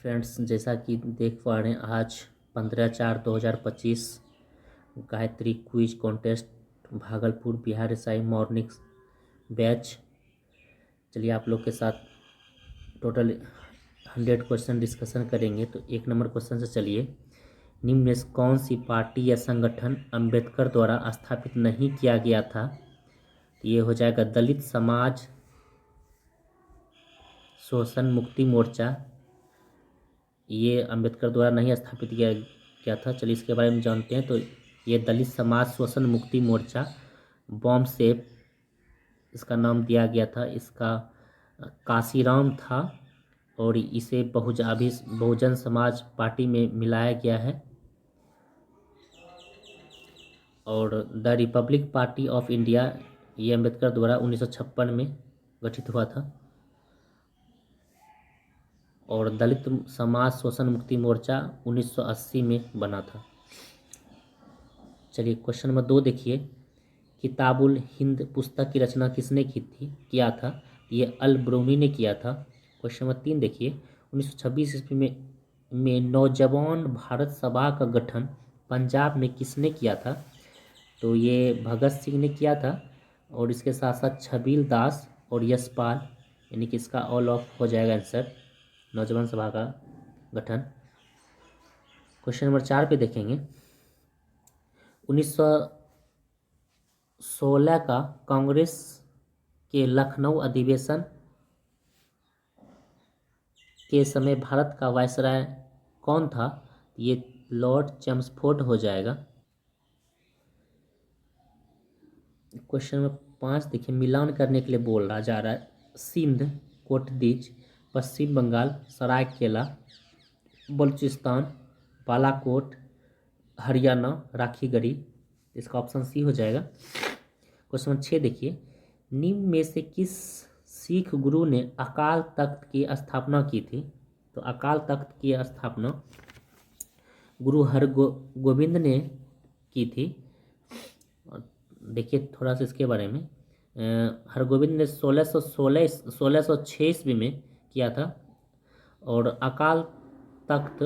Friends, जैसा कि देख पा रहे हैं, आज 15/4/2025 Gayatri quiz contest Bhagalpur Bihar SI morning batch. चलिए आप लोग के साथ टोटल 100 क्वेश्चन डिस्कशन करेंगे। तो 1 नंबर क्वेश्चन से चलिए। निम्न में से कौन सी पार्टी या संगठन अंबेडकर द्वारा स्थापित नहीं किया गया था? ये हो जाएगा दलित समाज शोषण मुक्ति मोर्चा। ये अंबेडकर द्वारा नहीं स्थापित किया गया था। चलिए इसके बारे में जानते हैं। तो ये दलित समाज शोषण मुक्ति मोर्चा बॉम्ब से इसका नाम दिया गया था। इसका काशीराम था और इसे बहुजन समाज पार्टी में मिलाया गया है। और the Republic party of India ये अंबेडकर द्वारा 1956 में गठित हुआ था। और दलित समाज शोषण मुक्ति मोर्चा 1980 में बना था। चलिए क्वेश्चन नंबर 2 देखिए। किताबुल हिंद पुस्तक की रचना किसने किया था? ये अल ब्रूनी ने किया था। क्वेश्चन नंबर 3 देखिए। 1926 ईस्वी में नौजवान भारत सभा का गठन पंजाब में किसने किया था? तो ये भगत सिंह ने किया था। और इसके साथ साथ छबील दास और यशपाल, यानी कि इसका ऑल ऑफ हो जाएगा आंसर, नौजवान सभा का गठन। क्वेश्चन नंबर 4 पे देखेंगे। 1916 का कांग्रेस के लखनऊ अधिवेशन के समय भारत का वायसराय कौन था? ये लॉर्ड चेम्सफोर्ड हो जाएगा। क्वेश्चन नंबर 5 देखिए। मिलान करने के लिए बोला जा रहा है। सिंध, कोटदीज, पश्चिम बंगाल, सरायकेला, बलूचिस्तान, बालाकोट, हरियाणा, राखीगढ़ी। इसका ऑप्शन सी हो जाएगा। क्वेश्चन नंबर 6 देखिए। निम्न में से किस सिख गुरु ने अकाल तख्त की स्थापना की थी? तो अकाल तख्त की स्थापना गुरु हरगोविंद ने की थी। देखिए थोड़ा सा इसके बारे में। हरगोविंद ने 1606 ईस्वी में किया था। और अकाल तख्त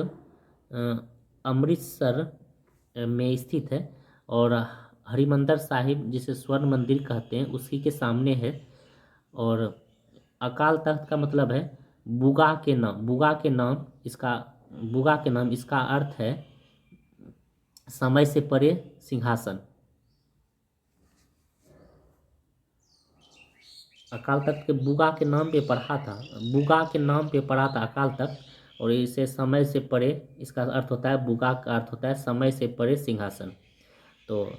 अमृतसर में स्थित है। और हरिमंदर साहिब, जिसे स्वर्ण मंदिर कहते हैं, उसी के सामने है। और अकाल तख्त का मतलब है बुगा के नाम इसका अर्थ है समय से परे सिंहासन। अकाल तख्त के बुगा के नाम पे पढ़ा था अकाल तख्त। और इसे समय से परे, इसका अर्थ होता है, बुगा का अर्थ होता है समय से परे सिंहासन। तो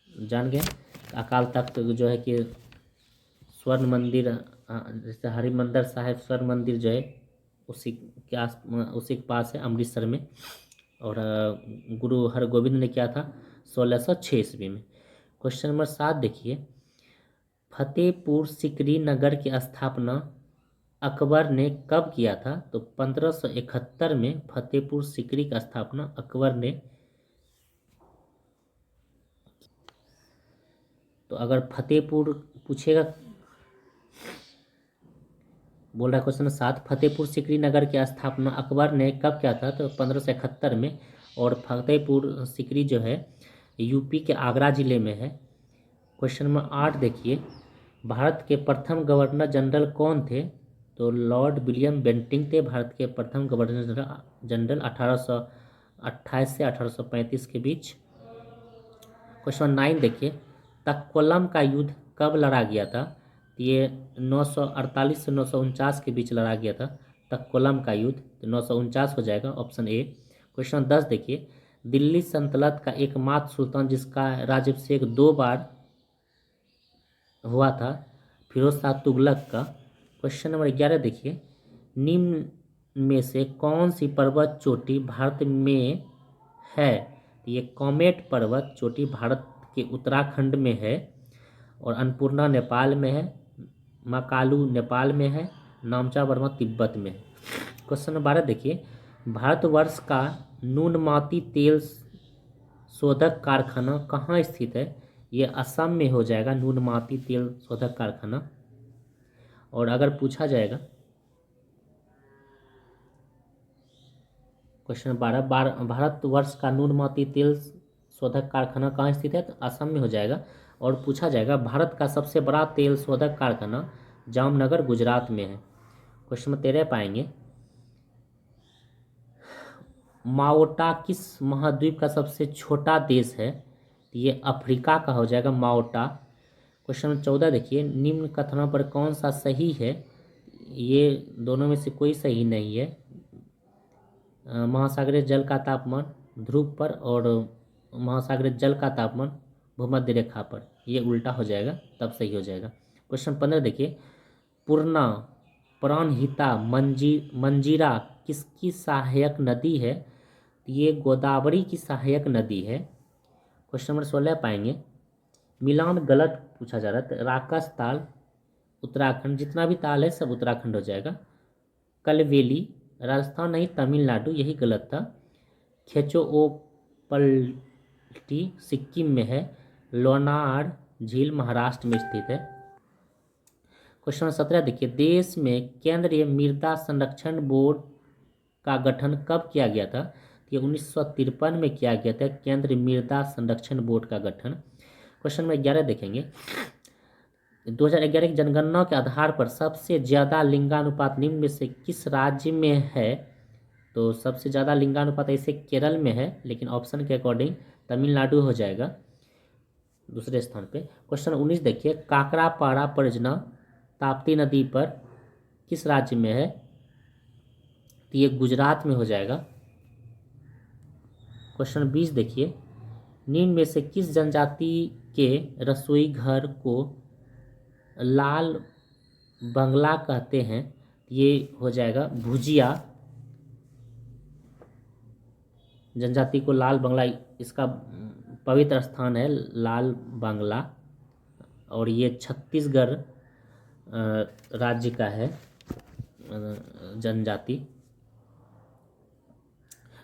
जान गए अकाल तख्त जो है कि स्वर्ण मंदिर, जैसे हरिमंदर साहिब स्वर्ण मंदिर जो है उसी के पास है, अमृतसर में। और गुरु हरगोविंद ने किया था 1606 ईस्वी में। क्वेश्चन नंबर 7 देखिए। फतेहपुर सिकरी नगर की स्थापना अकबर ने कब किया था? तो 1571 में फतेहपुर सिकरी की स्थापना अकबर ने। तो अगर फतेहपुर पूछेगा, बोल रहा है क्वेश्चन 7, फतेहपुर सिकरी नगर की स्थापना अकबर ने कब किया था? तो 1571 में। और फतेहपुर सिकरी जो है यूपी के आगरा जिले में है। क्वेश्चन नंबर 8 देखिए। भारत के प्रथम गवर्नर जनरल कौन थे? तो लॉर्ड विलियम बेंटिंक थे भारत के प्रथम गवर्नर जनरल 1828 से 1835 के बीच। क्वेश्चन 9 देखिए। तक्कोलम का युद्ध कब लड़ा गया था? ये 948 से 949 के बीच लड़ा गया था तक्कोलम का युद्ध। तो 949 हो जाएगा, ऑप्शन ए। क्वेश्चन 10 देखिए। दिल्ली सल्तनत का एकमात्र सुल्तान जिसका राज्याभिषेक 2 बार हुआ था, फिरोज शाह तुगलक का। क्वेश्चन नंबर 11 देखिए। निम्न में से कौन सी पर्वत चोटी भारत में है? ये कॉमेट पर्वत चोटी भारत के उत्तराखंड में है। और अन्नपूर्णा नेपाल में है, मकालू नेपाल में है, नामचा वर्मा तिब्बत में है। क्वेश्चन नंबर 12 देखिए। भारतवर्ष का नूनमाती तेल शोधक कारखाना कहाँ स्थित है? ये असम में हो जाएगा, नूनमाती तेल शोधक कारखाना। और अगर पूछा जाएगा क्वेश्चन 12, भारतवर्ष का नूरमती तेल शोधक कारखाना कहाँ स्थित है? तो असम में हो जाएगा। और पूछा जाएगा भारत का सबसे बड़ा तेल शोधक कारखाना जामनगर गुजरात में है। क्वेश्चन नंबर 13 पाएंगे, माओटा किस महाद्वीप का सबसे छोटा देश है? ये अफ्रीका का हो जाएगा माओटा। क्वेश्चन नंबर 14 देखिए, निम्न कथनों पर कौन सा सही है? ये दोनों में से कोई सही नहीं है। महासागरीय जल का तापमान ध्रुव पर और महासागरीय जल का तापमान भूमध्य रेखा पर, ये उल्टा हो जाएगा, तब सही हो जाएगा। क्वेश्चन 15 देखिए, पूर्णा प्राणहिता मंजीरा किसकी सहायक नदी है? ये गोदावरी की सहायक नदी है। क्वेश्चन नंबर 16 पाएंगे, मिलान गलत पूछा जा रहा है। राकस ताल उत्तराखंड, जितना भी ताल है सब उत्तराखंड हो जाएगा। कलवेली राजस्थान नहीं तमिलनाडु, यही गलत था। खेचो ओ पल्टी सिक्किम में है। लोनार झील महाराष्ट्र में स्थित है। क्वेश्चन 17 देखिए, देश में केंद्रीय मृदा संरक्षण बोर्ड का गठन कब किया गया था? ये 1953 में किया गया था, केंद्रीय मृदा संरक्षण बोर्ड का गठन। क्वेश्चन नंबर 11 देखेंगे, 2011 की जनगणना के आधार पर सबसे ज़्यादा लिंगानुपात निम्न में से किस राज्य में है? तो सबसे ज़्यादा लिंगानुपात ऐसे केरल में है, लेकिन ऑप्शन के अकॉर्डिंग तमिलनाडु हो जाएगा दूसरे स्थान पे। क्वेश्चन 19 देखिए, काकरापाड़ा परियोजना ताप्ती नदी पर किस राज्य में है? तो ये गुजरात में हो जाएगा। क्वेश्चन 20 देखिए, निम्न में से किस जनजाति के रसोई घर को लाल बंगला कहते हैं? ये हो जाएगा भुजिया जनजाति को लाल बंगला, इसका पवित्र स्थान है लाल बांग्ला, और ये छत्तीसगढ़ राज्य का है जनजाति।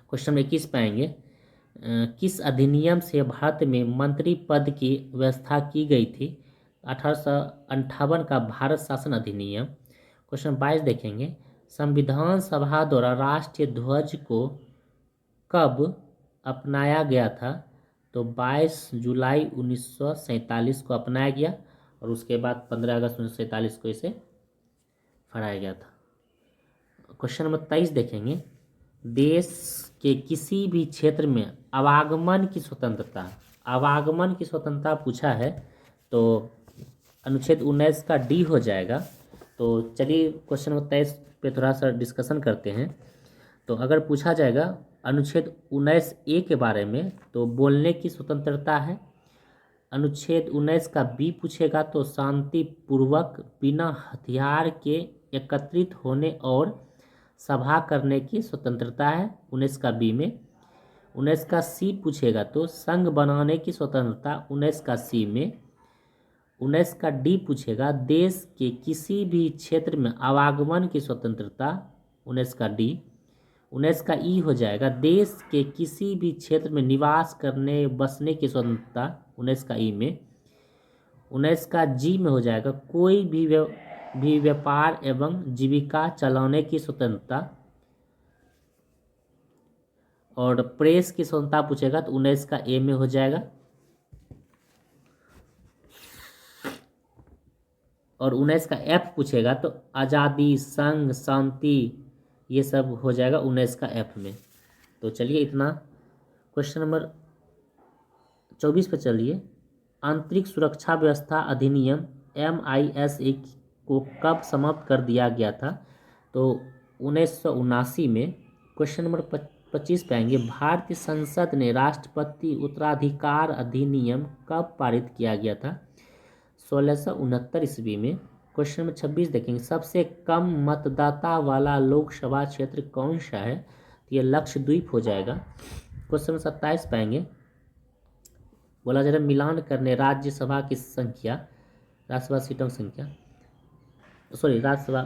क्वेश्चन 21 पाएंगे, किस अधिनियम से भारत में मंत्री पद की व्यवस्था की गई थी? 1858 का भारत शासन अधिनियम। क्वेश्चन 22 देखेंगे, संविधान सभा द्वारा राष्ट्रीय ध्वज को कब अपनाया गया था? तो 22 जुलाई 1947 को अपनाया गया, और उसके बाद 15 अगस्त 1947 को इसे फहराया गया था। क्वेश्चन नंबर 23 देखेंगे, देश के किसी भी क्षेत्र में आवागमन की स्वतंत्रता पूछा है, तो अनुच्छेद 19 का डी हो जाएगा। तो चलिए क्वेश्चन नंबर 23 पे थोड़ा सा डिस्कशन करते हैं। तो अगर पूछा जाएगा अनुच्छेद 19A के बारे में, तो बोलने की स्वतंत्रता है। अनुच्छेद 19 का बी पूछेगा तो शांतिपूर्वक बिना हथियार के एकत्रित होने और सभा करने की स्वतंत्रता है 19 का बी में। 19 का सी पूछेगा तो संघ बनाने की स्वतंत्रता 19 का सी में। 19 का डी पूछेगा देश के किसी भी क्षेत्र में आवागमन की स्वतंत्रता 19 का डी। 19 का ई हो जाएगा देश के किसी भी क्षेत्र में निवास करने बसने की स्वतंत्रता 19 का ई में। 19 का जी में हो जाएगा कोई भी व्यापार एवं जीविका चलाने की स्वतंत्रता। और प्रेस की स्वतंत्रता पूछेगा तो 19 का ए में हो जाएगा। और 19 का एफ पूछेगा तो आज़ादी संघ शांति ये सब हो जाएगा 19 का एफ में। तो चलिए इतना। क्वेश्चन नंबर 24 पर चलिए, आंतरिक सुरक्षा व्यवस्था अधिनियम MISA को कब समाप्त कर दिया गया था? तो 1979 में। क्वेश्चन नंबर 25 पे आएंगे, भारतीय संसद ने राष्ट्रपति उत्तराधिकार अधिनियम कब पारित किया गया था? 1669 ईस्वी में। क्वेश्चन नंबर 26 देखेंगे, सबसे कम मतदाता वाला लोकसभा क्षेत्र कौन सा है? तो ये लक्षद्वीप हो जाएगा। क्वेश्चन नंबर 27 पाएंगे, बोला जा रहा है मिलान करने राज्यसभा की संख्या, राज्यसभा सीटों की संख्या, राज्यसभा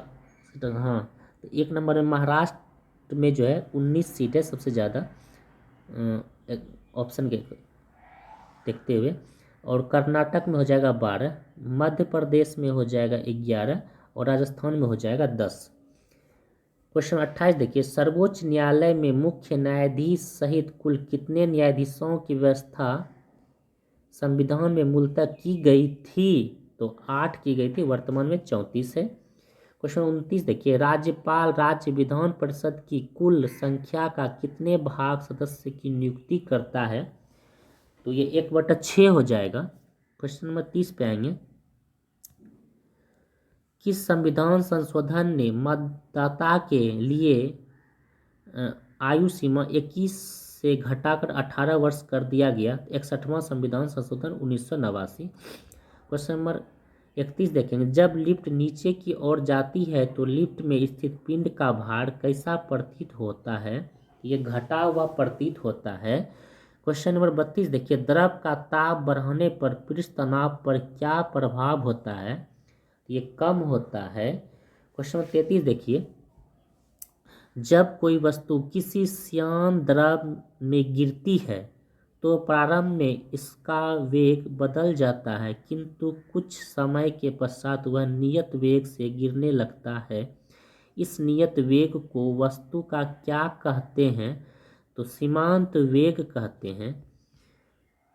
सीटों, हाँ, तो 1 नंबर में महाराष्ट्र में जो है 19 सीट है सबसे ज़्यादा ऑप्शन के देखते हुए। और कर्नाटक में हो जाएगा 12, मध्य प्रदेश में हो जाएगा 11 और राजस्थान में हो जाएगा 10। क्वेश्चन 28 देखिए, सर्वोच्च न्यायालय में मुख्य न्यायाधीश सहित कुल कितने न्यायाधीशों की व्यवस्था संविधान में मूलतः की गई थी? तो 8 की गई थी, वर्तमान में 34 है। क्वेश्चन 29 देखिए, राज्यपाल राज्य विधान परिषद की कुल संख्या का कितने भाग सदस्य की नियुक्ति करता है? तो ये 1/6 हो जाएगा। क्वेश्चन नंबर 30 पे आएंगे, किस संविधान संशोधन ने मतदाता के लिए आयु सीमा 21 से घटाकर 18 वर्ष कर दिया गया? 61वां संविधान संशोधन 1989। क्वेश्चन नंबर 31 देखेंगे, जब लिफ्ट नीचे की ओर जाती है तो लिफ्ट में स्थित पिंड का भार कैसा प्रतीत होता है? ये घटा हुआ प्रतीत होता है। क्वेश्चन नंबर 32 देखिए, द्रव का ताप बढ़ाने पर पृष्ठ तनाव पर क्या प्रभाव होता है? ये कम होता है। क्वेश्चन नंबर 33 देखिए, जब कोई वस्तु किसी श्यान द्रव में गिरती है तो प्रारंभ में इसका वेग बदल जाता है, किंतु कुछ समय के पश्चात वह नियत वेग से गिरने लगता है। इस नियत वेग को वस्तु का क्या कहते हैं? तो सीमांत वेग कहते हैं।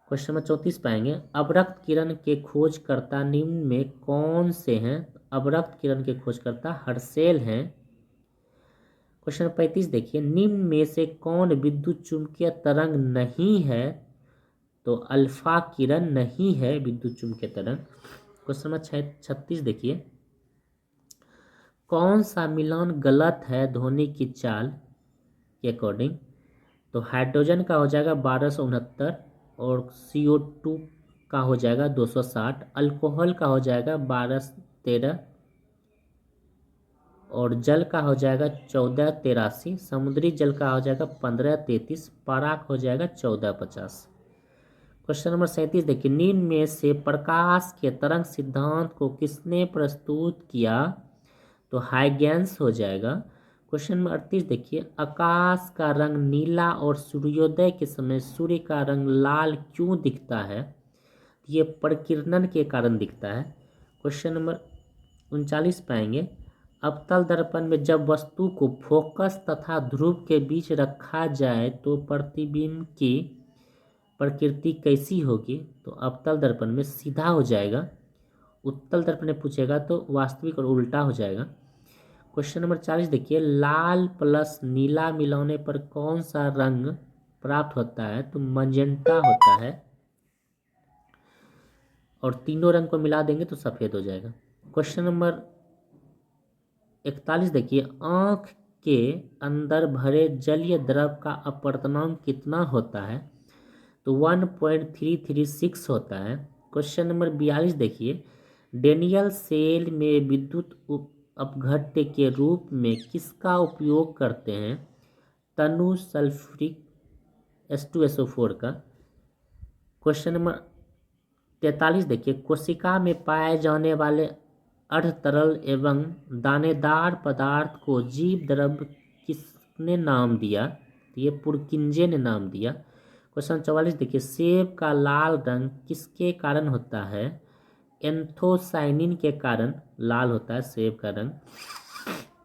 क्वेश्चन नंबर 34 पाएंगे, अवरक्त किरण के खोजकर्ता निम्न में कौन से हैं? अवरक्त किरण के खोजकर्ता हर्शेल हैं। क्वेश्चन 35 देखिए, निम्न में से कौन विद्युत चुंबकीय तरंग नहीं है? तो अल्फा किरण नहीं है विद्युत चुंबकीय तरंग। क्वेश्चन नंबर 36 देखिए, कौन सा मिलान गलत है ध्वनि की चाल के अकॉर्डिंग? तो हाइड्रोजन का हो जाएगा 1269 और CO2 का हो जाएगा 260, अल्कोहल का हो जाएगा 1213 और जल का हो जाएगा 1483, समुद्री जल का हो जाएगा 1533, पारा हो जाएगा 1450। क्वेश्चन नंबर 37 देखिए, निम्न में से प्रकाश के तरंग सिद्धांत को किसने प्रस्तुत किया? तो हाइगेंस हो जाएगा। क्वेश्चन नंबर 38 देखिए, आकाश का रंग नीला और सूर्योदय के समय सूर्य का रंग लाल क्यों दिखता है? ये प्रकीर्णन के कारण दिखता है। क्वेश्चन नंबर 39 पाएंगे, अवतल दर्पण में जब वस्तु को फोकस तथा ध्रुव के बीच रखा जाए तो प्रतिबिंब की प्रकृति कैसी होगी? तो अवतल दर्पण में सीधा हो जाएगा, उत्तल दर्पण में पूछेगा तो वास्तविक और उल्टा हो जाएगा। क्वेश्चन नंबर 40 देखिए, लाल प्लस नीला मिलाने पर कौन सा रंग प्राप्त होता है? तो मजेंटा होता है, और तीनों रंग को मिला देंगे तो सफेद हो जाएगा। क्वेश्चन नंबर 41 देखिए, आंख के अंदर भरे जलीय द्रव का अपवर्तनांक कितना होता है? तो 1.336 होता है। क्वेश्चन नंबर 42 देखिए, डेनियल सेल में विद्युत अपघट्य के रूप में किसका उपयोग करते हैं? तनु सल्फ्यूरिक H2SO4 का। क्वेश्चन नंबर 43 देखिए, कोशिका में पाए जाने वाले अर्ध तरल एवं दानेदार पदार्थ को जीव द्रव किसने नाम दिया? तो ये पुरकिंजे ने नाम दिया। क्वेश्चन 44 देखिए, सेब का लाल रंग किसके कारण होता है? एंथोसाइनिन के कारण लाल होता है सेब का रंग।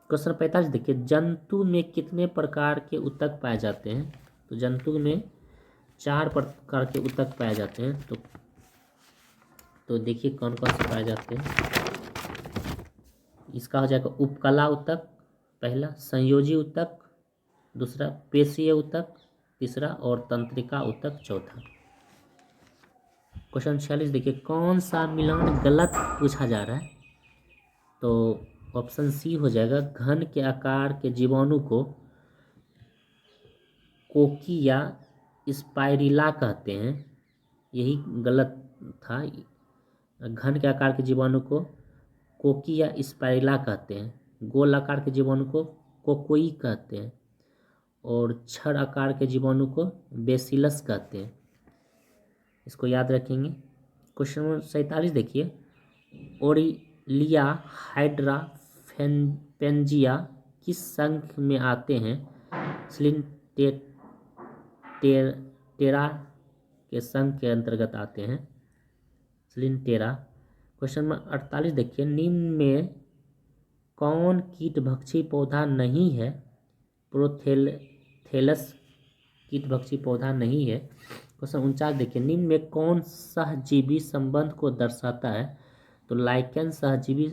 क्वेश्चन 45 देखिए, जंतु में कितने प्रकार के ऊतक पाए जाते हैं? तो जंतु में 4 प्रकार के ऊतक पाए जाते हैं। तो देखिए कौन कौन से पाए जाते हैं। इसका हो जाएगा उपकला ऊतक पहला, संयोजी ऊतक दूसरा, पेशीय ऊतक तीसरा और तंत्रिका ऊतक चौथा। क्वेश्चन 46 देखिए, कौन सा मिलान गलत पूछा जा रहा है? तो ऑप्शन सी हो जाएगा, घन के आकार के जीवाणु को कोकी या स्पाइरिला कहते हैं, यही गलत था। घन के आकार के जीवाणु को कोकी या स्पाइरिला कहते हैं, गोल आकार के जीवाणु को कोकोई कहते हैं और छड़ आकार के जीवाणु को बेसिलस कहते हैं। इसको याद रखेंगे। क्वेश्चन नंबर 47 देखिए, ओरिलिया हाइड्रा पेंजिया किस संघ में आते हैं? सिलिनटेरा के संघ के अंतर्गत आते हैं, सिलिनटेरा। क्वेश्चन नंबर 48 देखिए, निम्न में कौन कीटभक्षी पौधा नहीं है? प्रोथेलस कीटभक्षी पौधा नहीं है। क्वेश्चन 49 देखिए, निम्न में कौन सहजीवी संबंध को दर्शाता है? तो लाइकेन सहजीवी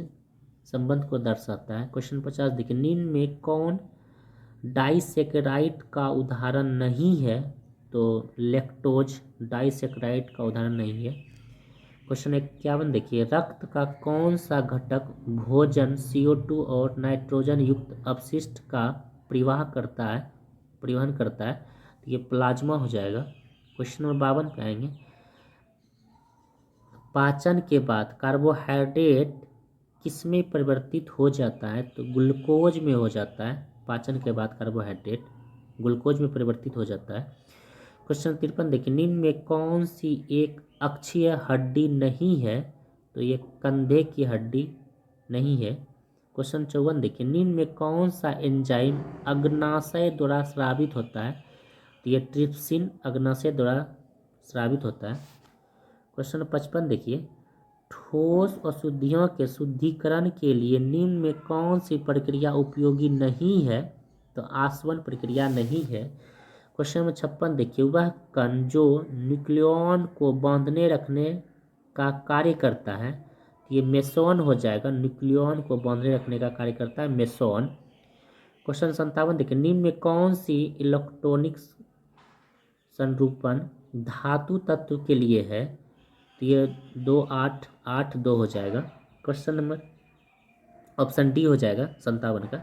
संबंध को दर्शाता है। क्वेश्चन 50 देखिए, निम्न में कौन डाइसेकेराइड का उदाहरण नहीं है? तो लैक्टोज डाइसेकेराइड का उदाहरण नहीं है। क्वेश्चन 51 देखिए, रक्त का कौन सा घटक भोजन CO2 और नाइट्रोजन युक्त अपशिष्ट का परिवहन करता है? तो ये प्लाज्मा हो जाएगा। क्वेश्चन नंबर 52 पे आएंगे, पाचन के बाद कार्बोहाइड्रेट किसमें परिवर्तित हो जाता है? तो ग्लूकोज में हो जाता है। पाचन के बाद कार्बोहाइड्रेट ग्लूकोज में परिवर्तित हो जाता है। क्वेश्चन 53 देखिए, निम्न में कौन सी एक अक्षीय हड्डी नहीं है? तो ये कंधे की हड्डी नहीं है। क्वेश्चन 54 देखिए, निम्न में कौन सा एंजाइम अग्नाशय द्वारा स्रावित होता है? तो ये ट्रिप्सिन अग्नाशय द्वारा स्रावित होता है। क्वेश्चन 55 देखिए, ठोस अशुद्धियों के शुद्धिकरण के लिए निम्न में कौन सी प्रक्रिया उपयोगी नहीं है? तो आसवन प्रक्रिया नहीं है। क्वेश्चन नंबर 56 देखिए, वह कण जो न्यूक्लियॉन को बांधने रखने का कार्य करता है, ये मेसोन हो जाएगा। न्यूक्लियॉन को बांधने रखने का कार्य करता है मेसोन। क्वेश्चन 57 देखिए, निम्न में कौन सी इलेक्ट्रॉनिक संरूपण धातु तत्व के लिए है? तो ये 2882 हो जाएगा। क्वेश्चन नंबर ऑप्शन डी हो जाएगा 57 का।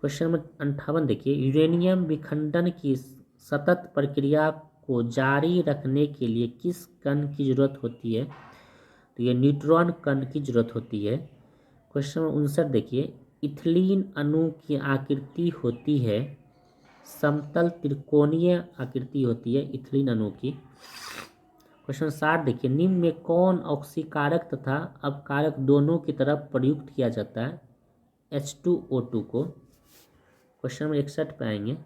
क्वेश्चन नंबर 58 देखिए, यूरेनियम विखंडन की सतत प्रक्रिया को जारी रखने के लिए किस कण की जरूरत होती है? तो ये न्यूट्रॉन कण की जरूरत होती है। क्वेश्चन नंबर 59 देखिए, इथिलीन अणु की आकृति होती है समतल त्रिकोणीय आकृति होती है इथिलीन अणु की। क्वेश्चन 60 देखिए, निम्न में कौन ऑक्सीकारक तथा अपकारक दोनों की तरफ प्रयुक्त किया जाता है? H2O2 को। क्वेश्चन नंबर 61 पे आएंगे,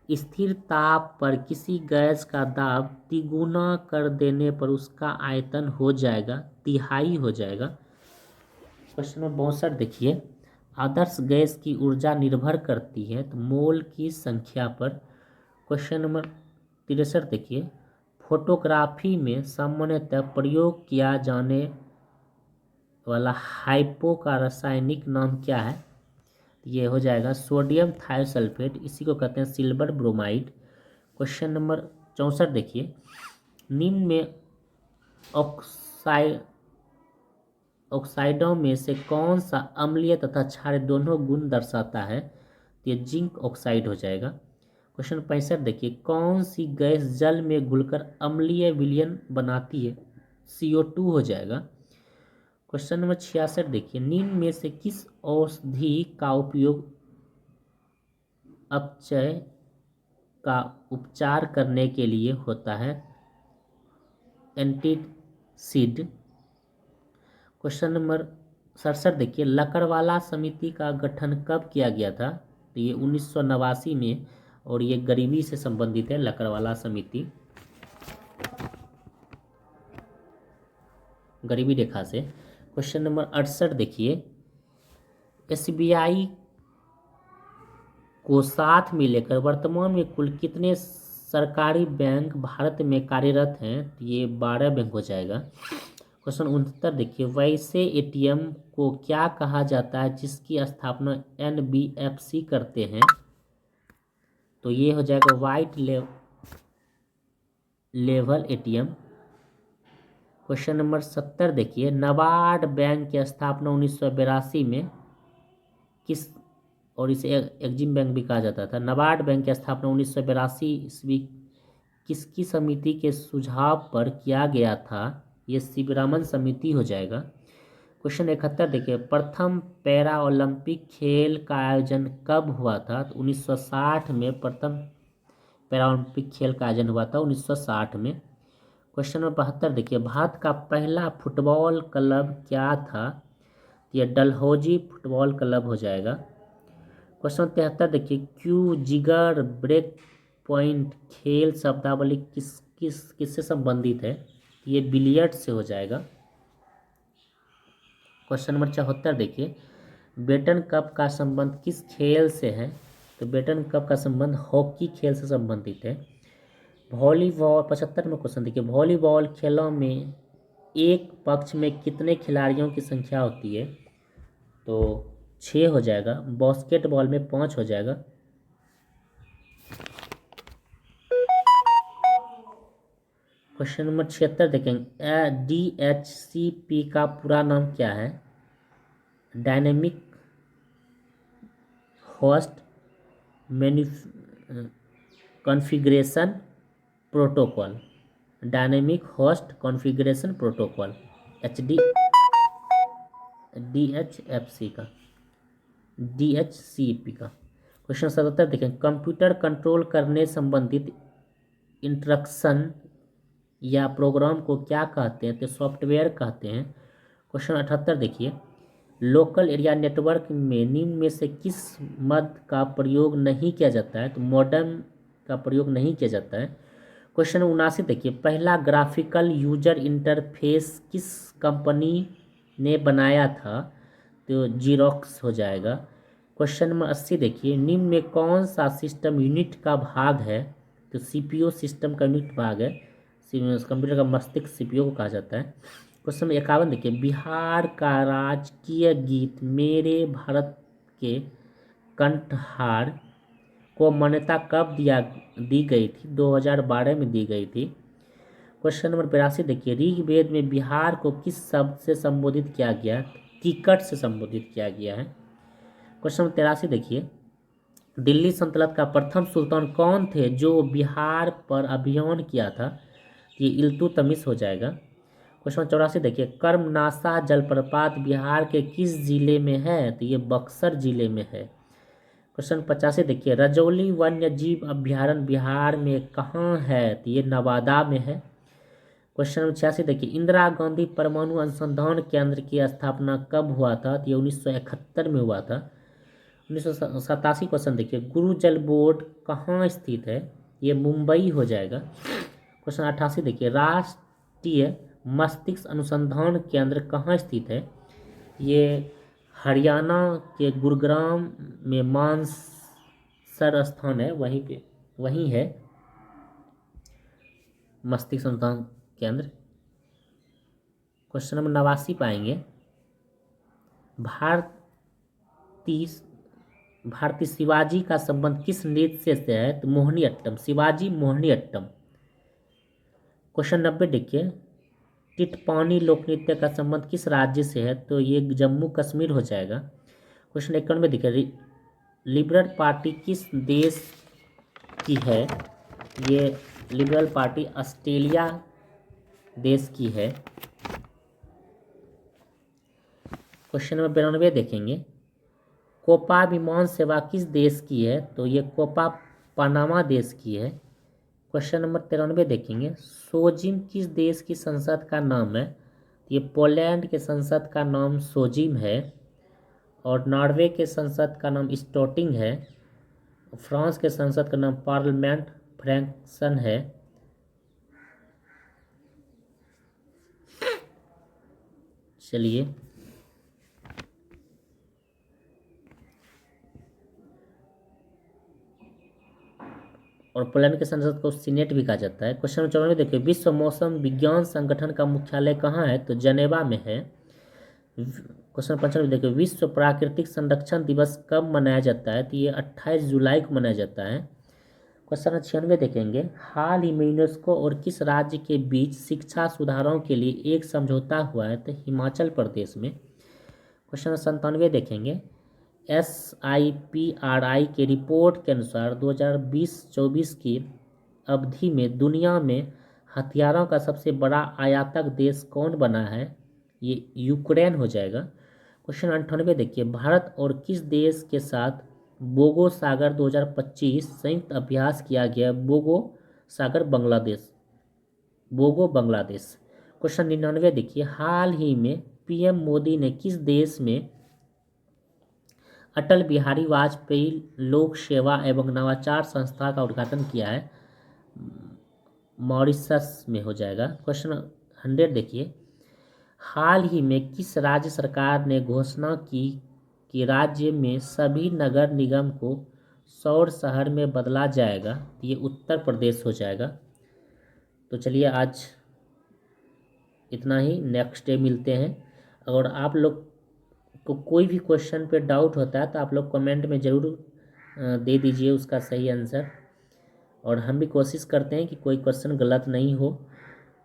स्थिर ताप पर किसी गैस का दाब तिगुना कर देने पर उसका आयतन हो जाएगा तिहाई हो जाएगा। क्वेश्चन नंबर 62 देखिए, आदर्श गैस की ऊर्जा निर्भर करती है तो मोल की संख्या पर। क्वेश्चन नंबर 63 देखिए, फोटोग्राफी में सामान्यतः प्रयोग किया जाने वाला हाइपो का रासायनिक नाम क्या है? ये हो जाएगा सोडियम थायोसल्फेट, इसी को कहते हैं सिल्वर ब्रोमाइड। क्वेश्चन नंबर 64 देखिए, निम्न में ऑक्साइडों में से कौन सा अम्लीय तथा क्षारीय दोनों गुण दर्शाता है? तो ये जिंक ऑक्साइड हो जाएगा। क्वेश्चन 65 देखिए, कौन सी गैस जल में घुलकर अम्लीय विलयन बनाती है? CO2 हो जाएगा। क्वेश्चन नंबर 66 देखिए, निम्न में से किस औषधि का उपयोग अपचय का उपचार करने के लिए होता है? एंटीसिड। क्वेश्चन नंबर 67 देखिए, लकड़वाला समिति का गठन कब किया गया था? तो ये 1989 में, और ये गरीबी से संबंधित है लकड़वाला समिति, गरीबी रेखा से। क्वेश्चन नंबर 68 देखिए, SBI को साथ में लेकर वर्तमान में कुल कितने सरकारी बैंक भारत में कार्यरत हैं? तो ये 12 बैंक हो जाएगा। क्वेश्चन 69 देखिए, वैसे ATM को क्या कहा जाता है जिसकी स्थापना NBFC करते हैं? तो ये हो जाएगा white level ATM। Question number 70 देखिए, नाबार्ड बैंक की स्थापना 1982 में किस, और इसे एग्जिम बैंक भी कहा जाता था, नाबार्ड बैंक की स्थापना 1982 ईस्वी किसकी समिति के सुझाव पर किया गया था? ये शिवरामन समिति हो जाएगा। क्वेश्चन 71 देखिए, प्रथम पैरा ओलंपिक खेल का आयोजन कब हुआ था? तो 1960 में प्रथम पैरा ओलंपिक खेल का आयोजन हुआ था 1960 में। क्वेश्चन नंबर 72 देखिए, भारत का पहला फुटबॉल क्लब क्या था? यह डलहौजी फुटबॉल क्लब हो जाएगा। क्वेश्चन 73 देखिए, क्यू जिगर ब्रेक पॉइंट खेल शब्दावली किससे संबंधित है? ये बिलियर्ड से हो जाएगा। क्वेश्चन नंबर 74 देखिए, बेटन कप का संबंध किस खेल से है? तो बेटन कप का संबंध हॉकी खेल से संबंधित है। वॉलीबॉल 75 में क्वेश्चन देखिए, वॉलीबॉल खेलों में एक पक्ष में कितने खिलाड़ियों की संख्या होती है? तो 6 हो जाएगा। बास्केटबॉल में 5 हो जाएगा। क्वेश्चन नंबर 76 देखेंगे, DHCP का पूरा नाम क्या है? Dynamic host configuration protocol. Dynamic host configuration protocol DHFC का DHCP का। क्वेश्चन 77 देखें, कंप्यूटर कंट्रोल करने संबंधित इंस्ट्रक्शन या प्रोग्राम को क्या कहते हैं? तो सॉफ्टवेयर कहते हैं। क्वेश्चन 78 देखिए, लोकल एरिया नेटवर्क में निम्न में से किस मद का प्रयोग नहीं किया जाता है? तो मॉडेम का प्रयोग नहीं किया जाता है। क्वेश्चन 79 देखिए, पहला ग्राफिकल यूजर इंटरफेस किस कंपनी ने बनाया था? तो जीरोक्स हो जाएगा। क्वेश्चन नंबर 80 देखिए, निम्न में कौन सा सिस्टम यूनिट का भाग है? तो सीपीयू सिस्टम का यूनिट भाग है। कंप्यूटर का मस्तिष्क सीपीयू को कहा जाता है। क्वेश्चन नंबर 51 देखिए, बिहार का राजकीय गीत मेरे भारत के कंठहार को मान्यता कब दी गई थी? 2012 में दी गई थी। क्वेश्चन नंबर 82 देखिए, ऋग्वेद में बिहार को किस शब्द से संबोधित किया गया? टिकट से संबोधित किया गया है। क्वेश्चन नंबर 83 देखिए, दिल्ली सल्तनत का प्रथम सुल्तान कौन थे जो बिहार पर अभियान किया था? ये इल्तुतमिश हो जाएगा। क्वेश्चन 84 देखिए, कर्मनासा जलप्रपात बिहार के किस जिले में है? तो ये बक्सर जिले में है। क्वेश्चन 85 देखिए, रजौली वन्य जीव अभ्यारण्य बिहार में कहाँ है? तो ये नवादा में है। क्वेश्चन नंबर 86 देखिए, इंदिरा गांधी परमाणु अनुसंधान केंद्र की स्थापना कब हुआ था? तो ये 1971 में हुआ था। 1987 क्वेश्चन देखिए, गुरु जल बोर्ड कहाँ स्थित है? ये मुंबई हो जाएगा। क्वेश्चन 88 देखिए, राष्ट्रीय मस्तिष्क अनुसंधान केंद्र कहाँ स्थित है? ये हरियाणा के गुरुग्राम में मानसर स्थान है, वहीं है मस्तिष्क अनुसंधान केंद्र। क्वेश्चन नंबर 89 पाएंगे, भारतीय शिवाजी का संबंध किस नृत्य से है? तो मोहिनी अट्टम, शिवाजी मोहिनी अट्टम। क्वेश्चन 90 देखिए, टिटपानी लोक नृत्य का संबंध किस राज्य से है? तो ये जम्मू कश्मीर हो जाएगा। क्वेश्चन 91 में देखिए, लिबरल पार्टी किस देश की है? ये लिबरल पार्टी ऑस्ट्रेलिया देश की है। क्वेश्चन नंबर 92 देखेंगे, कोपा विमान सेवा किस देश की है? तो ये कोपा पनामा देश की है। क्वेश्चन नंबर 93 देखेंगे, सोजिम किस देश की संसद का नाम है? ये पोलैंड के संसद का नाम सोजिम है। और नॉर्वे के संसद का नाम स्टोटिंग है। फ्रांस के संसद का नाम पार्लियामेंट फ्रैंकसन है। चलिए, और पोलैंड के संसद को सीनेट भी कहा जाता है। क्वेश्चन नंबर 94 देखिए, विश्व मौसम विज्ञान संगठन का मुख्यालय कहाँ है? तो जनेवा में है। क्वेश्चन 95 देखिए, विश्व प्राकृतिक संरक्षण दिवस कब मनाया जाता है? तो ये 28 जुलाई को मनाया जाता है। क्वेश्चन 96 देखेंगे, हाल ही में यूनेस्को और किस राज्य के बीच शिक्षा सुधारों के लिए एक समझौता हुआ है? तो हिमाचल प्रदेश में। क्वेश्चन 97 देखेंगे, SIPRI के रिपोर्ट के अनुसार 2020-24 की अवधि में दुनिया में हथियारों का सबसे बड़ा आयातक देश कौन बना है? ये यूक्रेन हो जाएगा। क्वेश्चन 98 देखिए, भारत और किस देश के साथ बोगो सागर 2025 संयुक्त अभ्यास किया गया? बोगो सागर बोगो बांग्लादेश। क्वेश्चन 99 देखिए, हाल ही में PM मोदी ने किस देश में अटल बिहारी वाजपेयी लोक सेवा एवं नवाचार संस्था का उद्घाटन किया है? मॉरिशस में हो जाएगा। क्वेश्चन 100 देखिए, हाल ही में किस राज्य सरकार ने घोषणा की कि राज्य में सभी नगर निगम को सौर शहर में बदला जाएगा, ये उत्तर प्रदेश हो जाएगा। तो चलिए आज इतना ही, नेक्स्ट डे मिलते हैं। अगर आप लोग को कोई भी क्वेश्चन पे डाउट होता है तो आप लोग कमेंट में ज़रूर दे दीजिए उसका सही आंसर, और हम भी कोशिश करते हैं कि कोई क्वेश्चन गलत नहीं हो।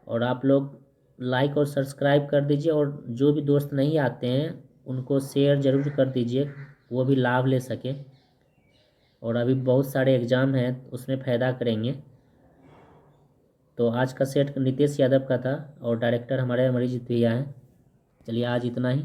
और आप लोग लाइक और सब्सक्राइब कर दीजिए, और जो भी दोस्त नहीं आते हैं उनको शेयर ज़रूर कर दीजिए, वो भी लाभ ले सकें। और अभी बहुत सारे एग्ज़ाम हैं, उसमें फ़ायदा करेंगे। तो आज का सेट नितेश यादव का था, और डायरेक्टर हमारे अमरीजीत भैया हैं। चलिए आज इतना ही।